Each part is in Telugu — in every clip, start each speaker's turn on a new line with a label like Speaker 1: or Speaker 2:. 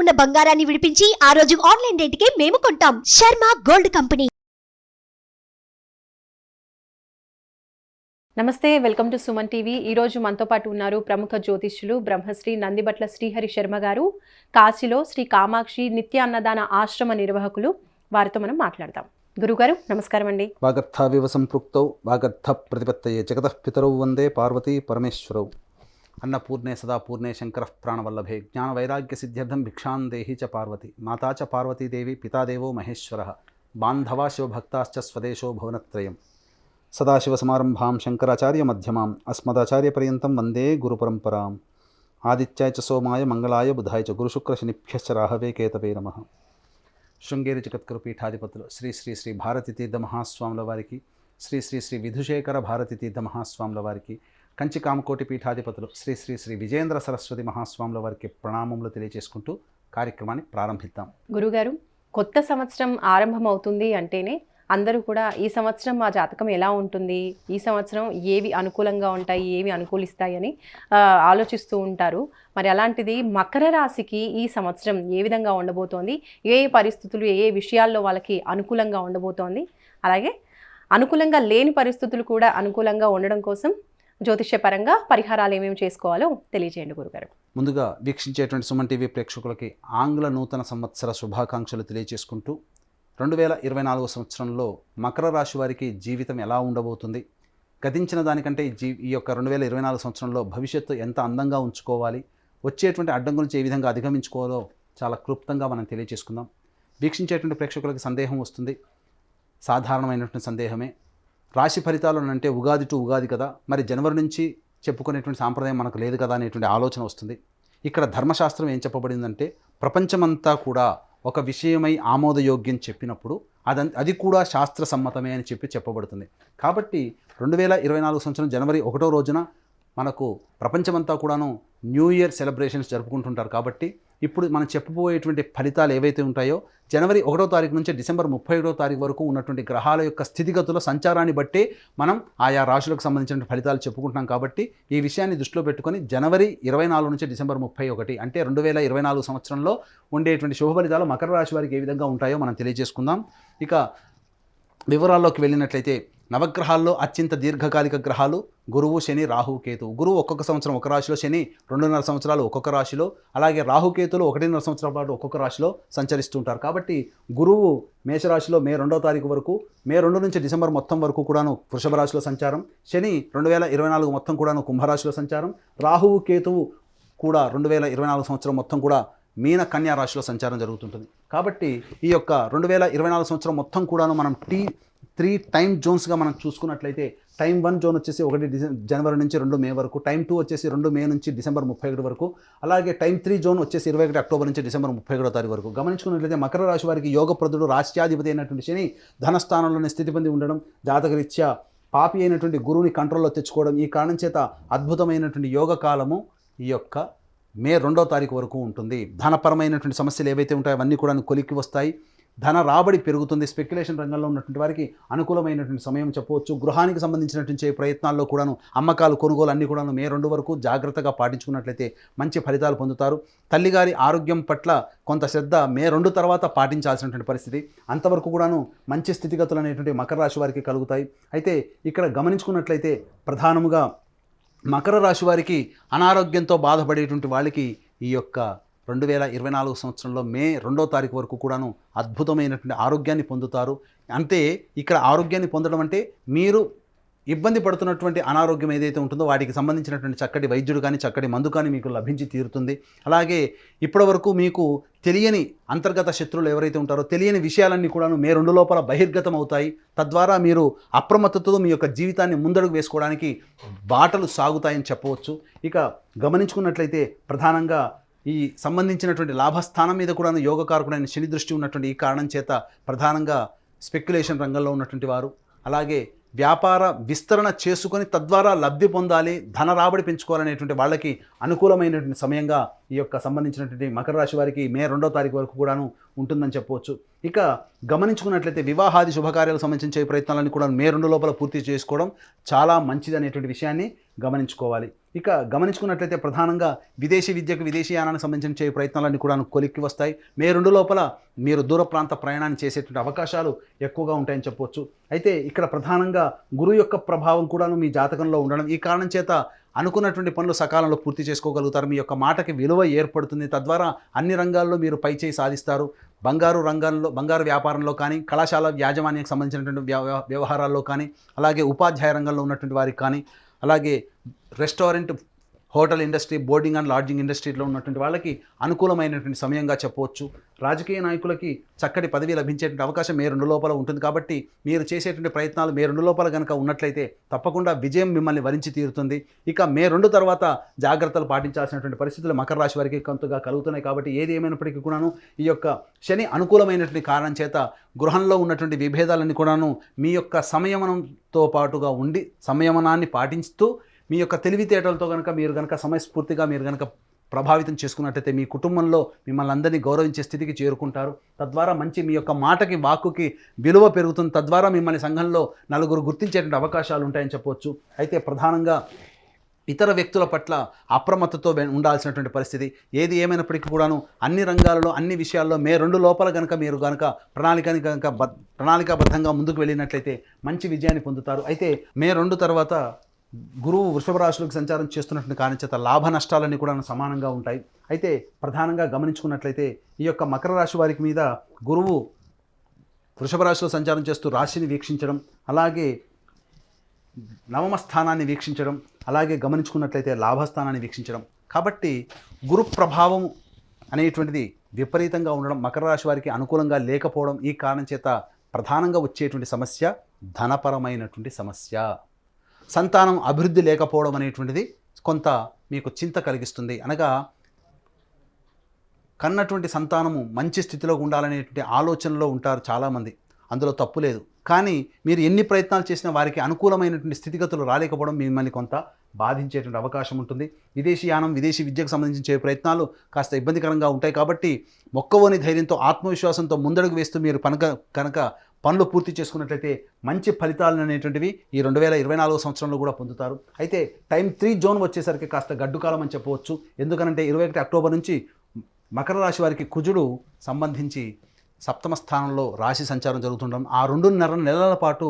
Speaker 1: ఉన్న బంగారాన్ని విడిపించి ఆ రోజు ఆన్లైన్ రేటుకే మేము కొంటాం. Sharma gold company.
Speaker 2: నమస్తే, వెల్కమ్ టు సుమన్ టీవీ. ఈరోజు మనతో పాటు ఉన్నారు ప్రముఖ జ్యోతిష్యులు బ్రహ్మశ్రీ నందిబట్ల శ్రీహరి శర్మ గారు. కాశీలో శ్రీ కామాక్షి నిత్య అన్నదాన ఆశ్రమ నిర్వాహకులు. వారితో మనం మాట్లాడదాం. గురుగారు నమస్కారం అండి.
Speaker 3: వాగర్థావివ సంపృక్తౌ వాగర్థ ప్రతిపత్తయే జగతః పితరౌ వందే పార్వతీ పరమేశ్వరౌ. అన్నపూర్ణే సదా పూర్ణే శంకరః ప్రాణవల్లభే జ్ఞాన వైరాగ్య సిద్ధ్యర్థం భిక్షాం దేహి చ పార్వతి. మాతా చ పార్వతీదేవి పితాదేవో మహేశ్వరః. బాంధవా శివభక్తాశ్చ స్వదేశో భువనత్రయం. సదాశివసమారంభాం శంకరాచార్య మధ్యమాం అస్మదాచార్య పర్యంతం వందే గురుపరంపరాం. ఆదిత్యాయ చ సోమాయ మంగళాయ బుధాయ చ గురుశుక్రశనిభ్యశ్చ రాహవే కేతవే నమః. శృంగేరి జగద్గురు పీఠాధిపతులు శ్రీ శ్రీ శ్రీ భారతీ తీర్థ మహాస్వాముల వారికి, శ్రీ శ్రీ శ్రీ విధుశేఖర భారతీ తీర్థ మహాస్వాముల వారికి, కంచి కామకోటి పీఠాధిపతులు శ్రీ శ్రీ శ్రీ విజేంద్ర సరస్వతి మహాస్వాముల వారికి ప్రణామములు తెలియజేసుకుంటూ కార్యక్రమాన్ని ప్రారంభిద్దాం.
Speaker 2: గురుగారు, కొత్త సంవత్సరం ఆరంభం అవుతుంది అంటేనే అందరూ కూడా ఈ సంవత్సరం మా జాతకం ఎలా ఉంటుంది, ఈ సంవత్సరం ఏవి అనుకూలంగా ఉంటాయి, ఏవి అనుకూలిస్తాయి అని ఆలోచిస్తూ ఉంటారు. మరి అలాంటిది మకర రాశికి ఈ సంవత్సరం ఏ విధంగా ఉండబోతోంది, ఏ పరిస్థితులు ఏ విషయాల్లో వాళ్ళకి అనుకూలంగా ఉండబోతోంది, అలాగే అనుకూలంగా లేని పరిస్థితులు కూడా అనుకూలంగా ఉండడం కోసం జ్యోతిష్యపరంగా పరిహారాలు ఏమేమి చేసుకోవాలో తెలియజేయండి గురుగారు.
Speaker 3: ముందుగా వీక్షించేటువంటి సుమన్ టీవీ ప్రేక్షకులకి ఆంగ్ల నూతన సంవత్సర శుభాకాంక్షలు తెలియజేసుకుంటూ 2024 సంవత్సరంలో మకర రాశి వారికి జీవితం ఎలా ఉండబోతుంది, గతించిన దానికంటే ఈ యొక్క 2024 సంవత్సరంలో భవిష్యత్తు ఎంత అందంగా ఉంచుకోవాలి, వచ్చేటువంటి అడ్డం గురించి ఏ విధంగా అధిగమించుకోవాలో చాలా క్లుప్తంగా మనం తెలియజేసుకుందాం. వీక్షించేటువంటి ప్రేక్షకులకి సందేహం వస్తుంది, సాధారణమైనటువంటి సందేహమే. రాశి ఫలితాలు అంటే ఉగాది టు ఉగాది కదా, మరి జనవరి నుంచి చెప్పుకునేటువంటి సాంప్రదాయం మనకు లేదు కదా అనేటువంటి ఆలోచన వస్తుంది. ఇక్కడ ధర్మశాస్త్రం ఏం చెప్పబడిందంటే, ప్రపంచమంతా కూడా ఒక విషయమై ఆమోదయోగ్యం చెప్పినప్పుడు అది కూడా శాస్త్ర సమ్మతమే అని చెప్పబడుతుంది. కాబట్టి 2024 సంవత్సరం జనవరి 1వ రోజున మనకు ప్రపంచమంతా కూడాను న్యూ ఇయర్ సెలబ్రేషన్స్ జరుపుకుంటుంటారు. కాబట్టి ఇప్పుడు మనం చెప్పబోయేటువంటి ఫలితాలు ఏవైతే ఉంటాయో జనవరి 1వ తారీఖు నుంచి డిసెంబర్ 31వ తారీఖు వరకు ఉన్నటువంటి గ్రహాల యొక్క స్థితిగతుల సంచారాన్ని బట్టి మనం ఆయా రాశులకు సంబంధించిన ఫలితాలు చెప్పుకుంటున్నాం. కాబట్టి ఈ విషయాన్ని దృష్టిలో పెట్టుకొని జనవరి 24 నుంచి డిసెంబర్ 31 అంటే 2024 సంవత్సరంలో ఉండేటువంటి శుభ ఫలితాలు మకర రాశి వారికి ఏ విధంగా ఉంటాయో మనం తెలియజేసుకుందాం. ఇక వివరాల్లోకి వెళ్ళినట్లయితే నవగ్రహాల్లో అత్యంత దీర్ఘకాలిక గ్రహాలు గురువు, శని, రాహు, కేతు. గురువు ఒక్కొక్క సంవత్సరం ఒక రాశిలో, శని 2.5 సంవత్సరాలు ఒక్కొక్క రాశిలో, అలాగే రాహుకేతులు 1.5 సంవత్సరాల పాటు ఒక్కొక్క రాశిలో సంచరిస్తూ ఉంటారు. కాబట్టి గురువు మేషరాశిలో మే 2వ తారీఖు వరకు, మే 2 నుంచి డిసెంబర్ మొత్తం వరకు కూడాను వృషభ రాశిలో సంచారం, శని 2024 మొత్తం కూడాను కుంభరాశిలో సంచారం, రాహువు కేతువు కూడా 2024 సంవత్సరం మొత్తం కూడా మీన కన్యా రాశిలో సంచారం జరుగుతుంటుంది. కాబట్టి ఈ యొక్క 2024 సంవత్సరం మొత్తం కూడాను మనం 3 టైం జోన్స్గా మనం చూసుకున్నట్లయితే, టైం 1 జోన్ వచ్చేసి 1 జనవరి నుంచి 2 మే వరకు, టైం 2 వచ్చేసి 2 మే నుంచి డిసెంబర్ 31 వరకు, అలాగే టైం 3 జోన్ వచ్చేసి 21 అక్టోబర్ నుంచి డిసెంబర్ 31వ తారీఖు వరకు. గమనించుకున్నట్లయితే మకర రాశి వారికి యోగప్రదుడు రాష్ట్రాధిపతి అయినటువంటి శని ధనస్థానంలోనే స్థితి పొంది ఉండడం, జాతకరీత్యా పాపి అయినటువంటి గురువుని కంట్రోల్లో తెచ్చుకోవడం, ఈ కారణం చేత అద్భుతమైనటువంటి యోగ కాలము ఈ యొక్క మే 2వ తారీఖు వరకు ఉంటుంది. ధనపరమైనటువంటి సమస్యలు ఏవైతే ఉంటాయో అవన్నీ కూడా కొలిక్కి వస్తాయి, ధన రాబడి పెరుగుతుంది. స్పెక్యులేషన్ రంగంలో ఉన్నటువంటి వారికి అనుకూలమైనటువంటి సమయం చెప్పవచ్చు. గృహానికి సంబంధించినటువంటి ప్రయత్నాల్లో కూడాను అమ్మకాలు, కొనుగోలు అన్నీ కూడాను మే 2 వరకు జాగ్రత్తగా పాటించుకున్నట్లయితే మంచి ఫలితాలు పొందుతారు. తల్లిగారి ఆరోగ్యం పట్ల కొంత శ్రద్ధ మే 2 తర్వాత పాటించాల్సినటువంటి పరిస్థితి. అంతవరకు కూడాను మంచి స్థితిగతులు అనేటువంటి మకర రాశి వారికి కలుగుతాయి. అయితే ఇక్కడ గమనించుకున్నట్లయితే ప్రధానముగా మకర రాశి వారికి అనారోగ్యంతో బాధపడేటువంటి వాళ్ళకి ఈ యొక్క 2024 సంవత్సరంలో మే 2వ తారీఖు వరకు కూడాను అద్భుతమైనటువంటి ఆరోగ్యాన్ని పొందుతారు. అంటే ఇక్కడ ఆరోగ్యాన్ని పొందడం అంటే మీరు ఇబ్బంది పడుతున్నటువంటి అనారోగ్యం ఏదైతే ఉంటుందో వాటికి సంబంధించినటువంటి చక్కటి వైద్యుడు కానీ చక్కటి మందు కానీ మీకు లభించి తీరుతుంది. అలాగే ఇప్పటి వరకు మీకు తెలియని అంతర్గత శత్రువులు ఎవరైతే ఉంటారో తెలియని విషయాలన్నీ కూడాను మే 2 లోపల బహిర్గతం అవుతాయి. తద్వారా మీరు అప్రమత్తతతో మీ యొక్క జీవితాన్ని ముందడుగు వేసుకోవడానికి బాటలు సాగుతాయని చెప్పవచ్చు. ఇక గమనించుకున్నట్లయితే ప్రధానంగా ఈ సంబంధించినటువంటి లాభస్థానం మీద కూడా యోగకారకుడైన శని దృష్టి ఉన్నటువంటి ఈ కారణం చేత ప్రధానంగా స్పెక్యులేషన్ రంగంలో ఉన్నటువంటి వారు, అలాగే వ్యాపార విస్తరణ చేసుకొని తద్వారా లబ్ధి పొందాలి, ధన రాబడి పెంచుకోవాలనేటువంటి వాళ్ళకి అనుకూలమైనటువంటి సమయంగా ఈ యొక్క సంబంధించినటువంటి మకర రాశి వారికి మే 2వ తారీఖు వరకు కూడాను ఉంటుందని చెప్పవచ్చు. ఇక గమనించుకున్నట్లయితే వివాహాది శుభకార్యాలకు సంబంధించే ప్రయత్నాలన్నీ కూడా మే 2 లోపల పూర్తి చేసుకోవడం చాలా మంచిది అనేటువంటి విషయాన్ని గమనించుకోవాలి. ఇక గమనించుకున్నట్లయితే ప్రధానంగా విదేశీ విద్యకు విదేశీయానానికి సంబంధించిన చేయ ప్రయత్నాలన్నీ కూడా కొలిక్కి వస్తాయి. మే 2 లోపల మీరు దూర ప్రాంత ప్రయాణాన్ని చేసేటువంటి అవకాశాలు ఎక్కువగా ఉంటాయని చెప్పవచ్చు. అయితే ఇక్కడ ప్రధానంగా గురువు యొక్క ప్రభావం కూడాను మీ జాతకంలో ఉండడం, ఈ కారణం చేత అనుకున్నటువంటి పనులు సకాలంలో పూర్తి చేసుకోగలుగుతారు. మీ యొక్క మాటకి విలువ ఏర్పడుతుంది. తద్వారా అన్ని రంగాల్లో మీరు పైచేయి సాధిస్తారు. బంగారు వ్యాపారంలో కానీ, కళాశాల యాజమాన్యానికి సంబంధించినటువంటి వ్యవహారాల్లో కానీ, అలాగే ఉపాధ్యాయ రంగంలో ఉన్నటువంటి వారికి కానీ, అలాగే restaurant, hotel industry, boarding and lodging ఇండస్ట్రీలో ఉన్నటువంటి వాళ్ళకి అనుకూలమైనటువంటి సమయంగా చెప్పవచ్చు. రాజకీయ నాయకులకి చక్కటి పదవి లభించేటువంటి అవకాశం మే 2 లోపల ఉంటుంది. కాబట్టి మీరు చేసేటువంటి ప్రయత్నాలు మే 2 లోపల కనుక ఉన్నట్లయితే తప్పకుండా విజయం మిమ్మల్ని వరించి తీరుతుంది. ఇక మే 2 తర్వాత జాగ్రత్తలు పాటించాల్సినటువంటి పరిస్థితులు మకర రాశి వారికి కొంతగా కలుగుతున్నాయి. కాబట్టి ఏది ఏమైనప్పటికీ కూడాను ఈ యొక్క శని అనుకూలమైనటువంటి కారణం చేత గృహంలో ఉన్నటువంటి విభేదాలన్నీ కూడాను మీ యొక్క సంయమనంతో పాటుగా ఉండి సంయమనాన్ని పాటిస్తూ మీ యొక్క తెలివితేటలతో మీరు కనుక సమయస్ఫూర్తిగా మీరు కనుక ప్రభావితం చేసుకున్నట్టయితే మీ కుటుంబంలో మిమ్మల్ని అందరినీ గౌరవించే స్థితికి చేరుకుంటారు. తద్వారా మంచి మీ యొక్క మాటకి, వాక్కుకి విలువ పెరుగుతుంది. తద్వారా మిమ్మల్ని సంఘంలో నలుగురు గుర్తించేటువంటి అవకాశాలు ఉంటాయని చెప్పవచ్చు. అయితే ప్రధానంగా ఇతర వ్యక్తుల పట్ల అప్రమత్తతో ఉండాల్సినటువంటి పరిస్థితి. ఏది ఏమైనప్పటికీ కూడాను అన్ని రంగాలలో, అన్ని విషయాల్లో మే 2 లోపల మీరు ప్రణాళికాబద్ధంగా ముందుకు వెళ్ళినట్లయితే మంచి విజయాన్ని పొందుతారు. అయితే మే 2 తర్వాత గురువు వృషభ రాశిలోకి సంచారం చేస్తున్నటువంటి కారణం చేత లాభ నష్టాలన్నీ కూడా సమానంగా ఉంటాయి. అయితే ప్రధానంగా గమనించుకున్నట్లయితే ఈ యొక్క మకర రాశి వారికి మీద గురువు వృషభ రాశిలో సంచారం చేస్తూ రాశిని వీక్షించడం, అలాగే నవమ స్థానాన్ని వీక్షించడం, అలాగే గమనించుకున్నట్లయితే లాభస్థానాన్ని వీక్షించడం. కాబట్టి గురు ప్రభావం అనేటువంటిది విపరీతంగా ఉండడం, మకర రాశి వారికి అనుకూలంగా లేకపోవడం, ఈ కారణం చేత ప్రధానంగా వచ్చేటువంటి సమస్య ధనపరమైనటువంటి సమస్య. సంతానం అభివృద్ధి లేకపోవడం అనేటువంటిది కొంత మీకు చింత కలిగిస్తుంది. అనగా కన్నటువంటి సంతానము మంచి స్థితిలో ఉండాలనేటువంటి ఆలోచనలో ఉంటారు చాలామంది, అందులో తప్పు లేదు. కానీ మీరు ఎన్ని ప్రయత్నాలు చేసినా వారికి అనుకూలమైనటువంటి స్థితిగతులు రాలేకపోవడం మిమ్మల్ని కొంత బాధించేటువంటి అవకాశం ఉంటుంది. విదేశీయానం, విదేశీ విద్యకు సంబంధించిన ప్రయత్నాలు కాస్త ఇబ్బందికరంగా ఉంటాయి. కాబట్టి మొక్కవోని ధైర్యంతో, ఆత్మవిశ్వాసంతో ముందడుగు వేస్తూ మీరు కనుక పనులు పూర్తి చేసుకున్నట్లయితే మంచి ఫలితాలు అనేటువంటివి ఈ 2024 సంవత్సరంలో కూడా పొందుతారు. అయితే టైం 3 జోన్ వచ్చేసరికి కాస్త గడ్డుకాలం అని చెప్పవచ్చు. ఎందుకనంటే 21 అక్టోబర్ నుంచి మకర రాశి వారికి కుజుడు సంబంధించి సప్తమ స్థానంలో రాశి సంచారం జరుగుతుండడం, ఆ 2.5 నెలల పాటు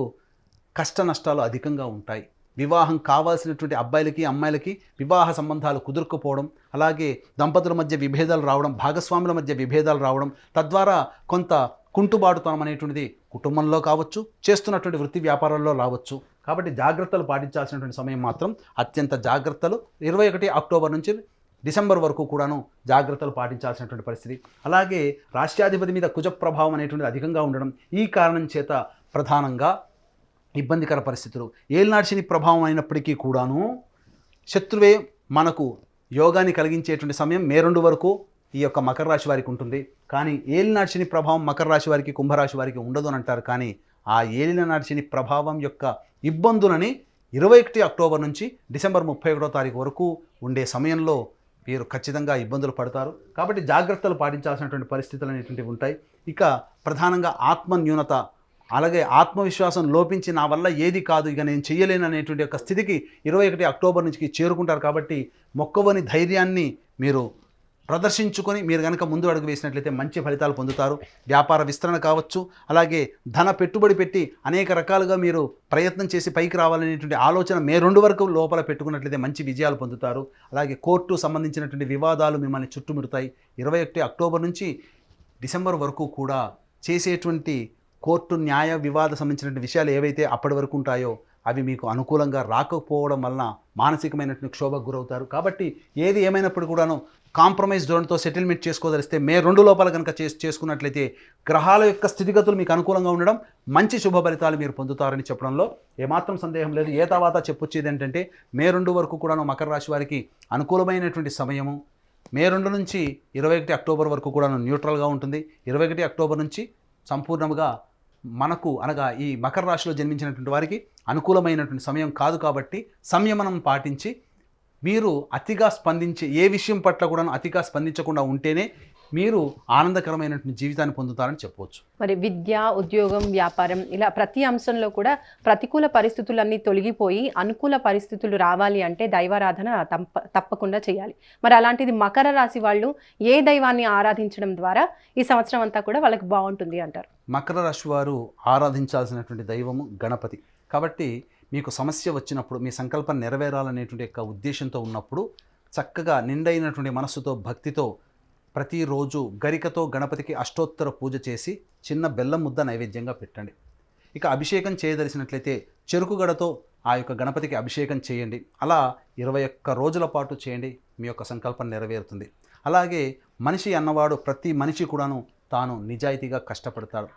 Speaker 3: కష్ట నష్టాలు అధికంగా ఉంటాయి. వివాహం కావాల్సినటువంటి అబ్బాయిలకి, అమ్మాయిలకి వివాహ సంబంధాలు కుదురుకుపోవడం, అలాగే దంపతుల మధ్య విభేదాలు రావడం, భాగస్వాముల మధ్య విభేదాలు రావడం, తద్వారా కొంత కుంటుబాటుతనం అనేటువంటిది కుటుంబంలో కావచ్చు, చేస్తున్నటువంటి వృత్తి వ్యాపారాల్లో రావచ్చు. కాబట్టి జాగ్రత్తలు పాటించాల్సినటువంటి సమయం మాత్రం అత్యంత జాగ్రత్తలు 21 అక్టోబర్ నుంచి డిసెంబర్ వరకు కూడాను జాగ్రత్తలు పాటించాల్సినటువంటి పరిస్థితి. అలాగే రాష్ట్రాధిపతి మీద కుజ ప్రభావం అనేటువంటిది అధికంగా ఉండడం, ఈ కారణం చేత ప్రధానంగా ఇబ్బందికర పరిస్థితులు. ఏలినాటి శని ప్రభావం అయినప్పటికీ కూడాను శత్రువే మనకు యోగాన్ని కలిగించేటువంటి సమయం మే 2 వరకు ఈ యొక్క మకర రాశి వారికి ఉంటుంది. కానీ ఏలినాటి శని ప్రభావం మకర రాశి వారికి, కుంభరాశి వారికి ఉండదు అని అంటారు. కానీ ఆ ఏలినాటి శని ప్రభావం యొక్క ఇబ్బందులని 21 అక్టోబర్ నుంచి డిసెంబర్ 31వ తారీఖు వరకు ఉండే సమయంలో వీరు ఖచ్చితంగా ఇబ్బందులు పడతారు. కాబట్టి జాగ్రత్తలు పాటించాల్సినటువంటి పరిస్థితులు అనేటువంటివి ఉంటాయి. ఇక ప్రధానంగా ఆత్మ న్యూనత, అలాగే ఆత్మవిశ్వాసం లోపించి నా వల్ల ఏది కాదు, ఇక నేను చెయ్యలేను అనేటువంటి యొక్క స్థితికి 21 అక్టోబర్ నుంచి చేరుకుంటారు. కాబట్టి మొక్కవని ధైర్యాన్ని మీరు ప్రదర్శించుకొని మీరు కనుక ముందు అడుగు వేసినట్లయితే మంచి ఫలితాలు పొందుతారు. వ్యాపార విస్తరణ కావచ్చు, అలాగే ధన పెట్టుబడి పెట్టి అనేక రకాలుగా మీరు ప్రయత్నం చేసి పైకి రావాలనేటువంటి ఆలోచన మే 2 వరకు లోపల పెట్టుకున్నట్లయితే మంచి విజయాలు పొందుతారు. అలాగే కోర్టు సంబంధించినటువంటి వివాదాలు మిమ్మల్ని చుట్టుముడతాయి. 21 అక్టోబర్ నుంచి డిసెంబర్ వరకు కూడా చేసేటువంటి కోర్టు న్యాయ వివాద సంబంధించినటువంటి విషయాలు ఏవైతే అప్పటి వరకు ఉంటాయో అవి మీకు అనుకూలంగా రాకపోవడం వలన మానసికమైనటువంటి క్షోభకు గురవుతారు. కాబట్టి ఏది ఏమైనప్పుడు కూడాను కాంప్రమైజ్ జోన్తో సెటిల్మెంట్ చేసుకోదలిస్తే మే 2 లోపల కనుక చేసుకున్నట్లయితే గ్రహాల యొక్క స్థితిగతులు మీకు అనుకూలంగా ఉండడం, మంచి శుభ ఫలితాలు మీరు పొందుతారని చెప్పడంలో ఏమాత్రం సందేహం లేదు. ఏ తర్వాత చెప్పొచ్చేది ఏంటంటే మే 2 వరకు కూడాను మకర రాశి వారికి అనుకూలమైనటువంటి సమయము. మే 2 నుంచి 21 అక్టోబర్ వరకు కూడాను న్యూట్రల్గా ఉంటుంది. 21 అక్టోబర్ నుంచి సంపూర్ణంగా మనకు అనగా ఈ మకర రాశిలో జన్మించినటువంటి వారికి అనుకూలమైనటువంటి సమయం కాదు. కాబట్టి సంయమనం పాటించి మీరు అతిగా స్పందించి ఏ విషయం పట్ల కూడా అతిగా స్పందించకుండా ఉంటేనే మీరు ఆనందకరమైనటువంటి జీవితాన్ని పొందుతారని చెప్పవచ్చు.
Speaker 2: మరి విద్య, ఉద్యోగం, వ్యాపారం ఇలా ప్రతి అంశంలో కూడా ప్రతికూల పరిస్థితులన్నీ తొలగిపోయి అనుకూల పరిస్థితులు రావాలి అంటే దైవారాధన తప్పకుండా చేయాలి. మరి అలాంటిది మకర రాశి వాళ్ళు ఏ దైవాన్ని ఆరాధించడం ద్వారా ఈ సంవత్సరం అంతా కూడా వాళ్ళకి బాగుంటుంది అంటారు?
Speaker 3: మకర రాశి వారు ఆరాధించాల్సినటువంటి దైవము గణపతి. కాబట్టి మీకు సమస్య వచ్చినప్పుడు, మీ సంకల్పం నెరవేరాలనేటువంటి యొక్క ఉద్దేశంతో ఉన్నప్పుడు చక్కగా నిండైనటువంటి మనస్సుతో, భక్తితో ప్రతిరోజు గరికతో గణపతికి అష్టోత్తర పూజ చేసి చిన్న బెల్లం ముద్ద నైవేద్యంగా పెట్టండి. ఇక అభిషేకం చేయదలిసినట్లయితే చెరుకుగడతో ఆ యొక్క గణపతికి అభిషేకం చేయండి. అలా 21 రోజుల పాటు చేయండి, మీ యొక్క సంకల్పం నెరవేరుతుంది. అలాగే మనిషి అన్నవాడు ప్రతి మనిషి కూడాను తాను నిజాయితీగా కష్టపడతాడు,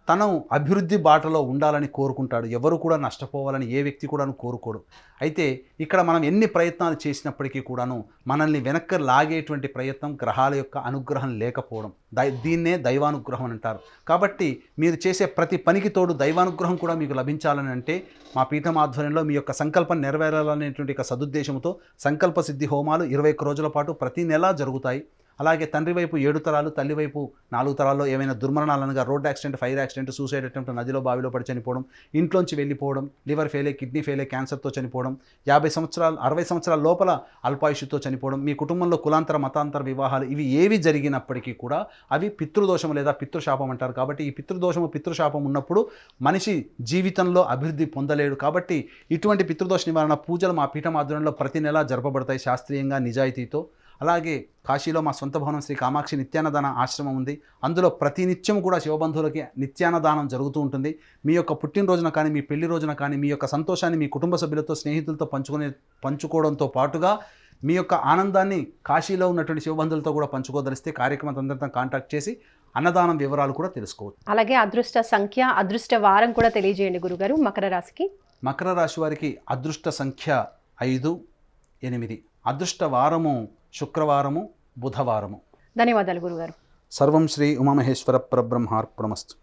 Speaker 3: తను అభివృద్ధి బాటలో ఉండాలని కోరుకుంటాడు. ఎవరు కూడా నష్టపోవాలని ఏ వ్యక్తి కూడాను కోరుకోడు. అయితే ఇక్కడ మనం ఎన్ని ప్రయత్నాలు చేసినప్పటికీ కూడాను మనల్ని వెనక్కి లాగేటువంటి ప్రయత్నం గ్రహాల యొక్క అనుగ్రహం లేకపోవడం, దీన్నే దైవానుగ్రహం అని అంటారు. కాబట్టి మీరు చేసే ప్రతి పనికి తోడు దైవానుగ్రహం కూడా మీకు లభించాలని అంటే మా పీఠం ఆధ్వర్యంలో మీ యొక్క సంకల్పం నెరవేరాలనేటువంటి ఒక సదుద్దేశంతో సంకల్ప సిద్ధి హోమాలు 21 రోజుల పాటు ప్రతి నెలా జరుగుతాయి. అలాగే తండ్రి వైపు 7 తరాలు, తల్లి వైపు 4 తరాల్లో ఏమైనా దుర్మరణాలు అనగా road accident, fire accident, suicide attempt, నదిలో బావిలో పడి చనిపోవడం, ఇంట్లోంచి వెళ్ళిపోవడం, లివర్ ఫెయిల్, కిడ్నీ ఫెయిల్, క్యాన్సర్తో చనిపోవడం, 50 సంవత్సరాలు 60 సంవత్సరాల లోపల అల్పాయుషుతో చనిపోవడం, మీ కుటుంబంలో కులాంతర మతాంతర వివాహాలు, ఇవి ఏవి జరిగినప్పటికీ కూడా అవి పితృదోషం లేదా పితృశాపం అంటారు. కాబట్టి ఈ పితృదోషము, పితృశాపం ఉన్నప్పుడు మనిషి జీవితంలో అభివృద్ధి పొందలేడు. కాబట్టి ఇటువంటి పితృదోష నివారణ పూజలు మా పీఠం ఆధ్వర్యంలో ప్రతి నెలా జరపబడతాయి శాస్త్రీయంగా, నిజాయితీతో. అలాగే కాశీలో మా సొంత భవనం శ్రీ కామాక్షి నిత్యాన్నదాన ఆశ్రమం ఉంది. అందులో ప్రతినిత్యం కూడా శివబంధువులకి నిత్యాన్నదానం జరుగుతూ ఉంటుంది. మీ యొక్క పుట్టినరోజున కానీ, మీ పెళ్లి రోజున కానీ మీ యొక్క సంతోషాన్ని మీ కుటుంబ సభ్యులతో, స్నేహితులతో పంచుకోవడంతో పాటుగా మీ యొక్క ఆనందాన్ని కాశీలో ఉన్నటువంటి శివబంధువులతో కూడా పంచుకోదలిస్తే కార్యక్రమం అందరితో కాంటాక్ట్ చేసి అన్నదానం వివరాలు కూడా తెలుసుకోవచ్చు.
Speaker 2: అలాగే అదృష్ట సంఖ్య, అదృష్ట వారం కూడా తెలియజేయండి గురుగారు మకర రాశికి.
Speaker 3: మకర రాశి వారికి అదృష్ట సంఖ్య 5, 8. అదృష్ట వారము శుక్రవారము, బుధవారము.
Speaker 2: ధన్యవాదాలు గురుగారు.
Speaker 3: సర్వం శ్రీ ఉమామహేశ్వర పరబ్రహ్మార్పణమస్తు.